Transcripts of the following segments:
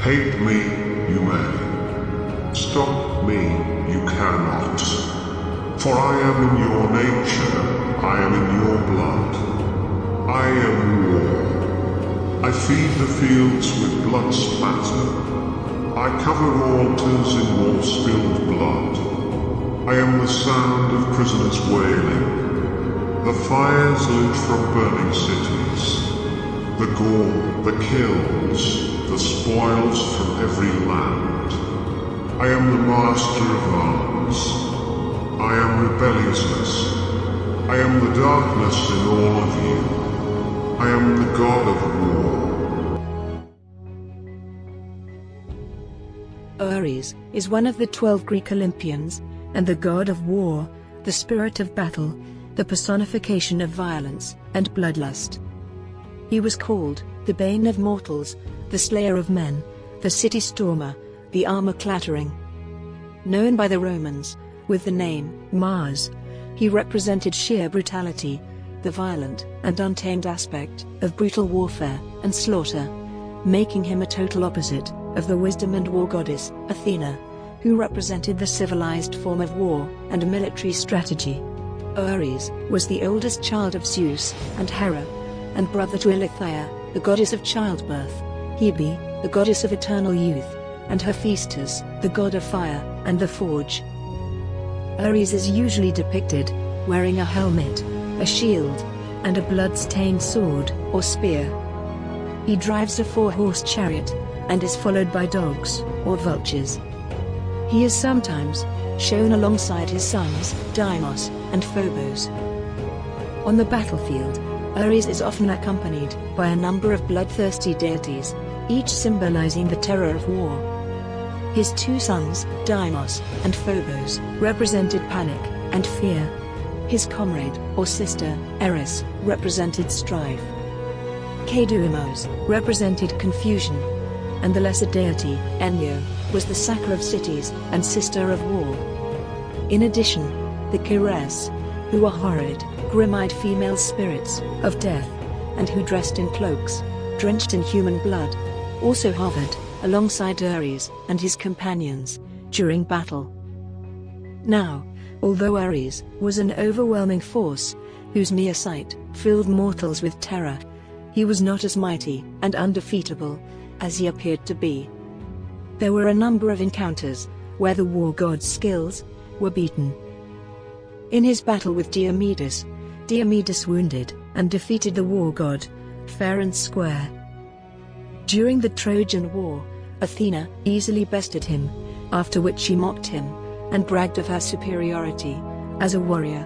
Hate me you may. Stop me you cannot. For I am in your nature, I am in your blood. I am war. I feed the fields with blood spatter. I cover altars in war-spilled blood. I am the sound of prisoners wailing. The fires lit from burning cities. The gore, the kills, the spoils from every land. I am the master of arms. I am rebelliousness. I am the darkness in all of you. I am the god of war. Ares is one of the 12 Greek Olympians, and the god of war, the spirit of battle, the personification of violence and bloodlust. He was called the bane of mortals, the slayer of men, the city stormer, the armor clattering. Known by the Romans with the name Mars, he represented sheer brutality, the violent and untamed aspect of brutal warfare and slaughter, making him a total opposite of the wisdom and war goddess, Athena, who represented the civilized form of war and military strategy. Ares was the oldest child of Zeus and Hera, and brother to Eileithyia, the goddess of childbirth, Hebe, the goddess of eternal youth, and Hephaestus, the god of fire and the forge. Ares is usually depicted wearing a helmet, a shield, and a blood-stained sword or spear. He drives a 4-horse chariot, and is followed by dogs, or vultures. He is sometimes shown alongside his sons, Deimos and Phobos. On the battlefield, Ares is often accompanied by a number of bloodthirsty deities, each symbolizing the terror of war. His 2 sons, Deimos and Phobos, represented panic and fear. His comrade or sister, Eris, represented strife. Kedouimos represented confusion, and the lesser deity, Enyo, was the sacker of cities and sister of war. In addition, the Keres, who are horrid, grim-eyed female spirits of death, and who dressed in cloaks, drenched in human blood, also hovered alongside Ares and his companions during battle. Now, although Ares was an overwhelming force, whose mere sight filled mortals with terror, he was not as mighty and undefeatable as he appeared to be. There were a number of encounters where the war god's skills were beaten. In his battle with Diomedes, Diomedes wounded and defeated the war god, fair and square. During the Trojan War, Athena easily bested him, after which she mocked him and bragged of her superiority as a warrior.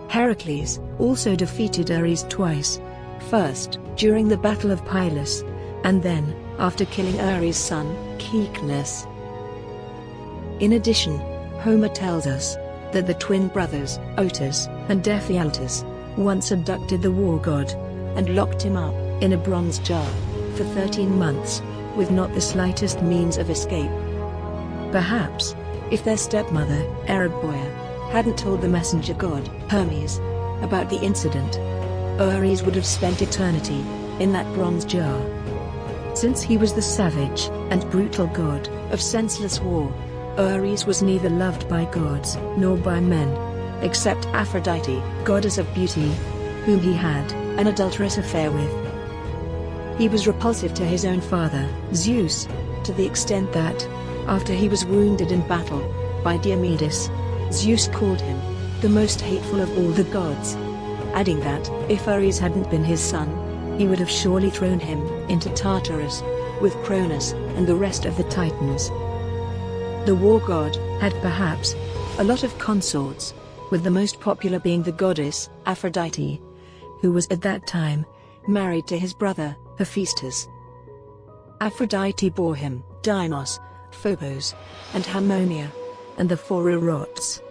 Heracles also defeated Ares twice, first during the Battle of Pylos, and then after killing Ares' son, Caecus. In addition, Homer tells us that the twin brothers, Otus and Ephialtes, once abducted the war god and locked him up in a bronze jar for 13 months, with not the slightest means of escape. Perhaps, if their stepmother, Ereboia, hadn't told the messenger god, Hermes, about the incident, Ares would have spent eternity in that bronze jar. Since he was the savage and brutal god of senseless war, Ares was neither loved by gods nor by men, except Aphrodite, goddess of beauty, whom he had an adulterous affair with. He was repulsive to his own father, Zeus, to the extent that, after he was wounded in battle by Diomedes, Zeus called him the most hateful of all the gods, adding that, if Ares hadn't been his son, he would have surely thrown him into Tartarus with Cronus and the rest of the Titans. The war god had perhaps a lot of consorts, with the most popular being the goddess Aphrodite, who was at that time married to his brother Hephaestus. Aphrodite bore him Deimos, Phobos, and Harmonia, and the 4 Erots.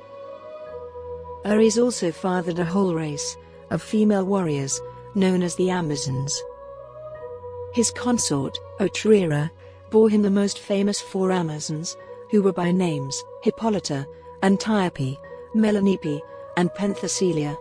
Ares also fathered a whole race of female warriors, known as the Amazons. His consort, Otrera, bore him the most famous 4 Amazons, who were by names Hippolyta, Antiope, Melanippe, and Penthesilea.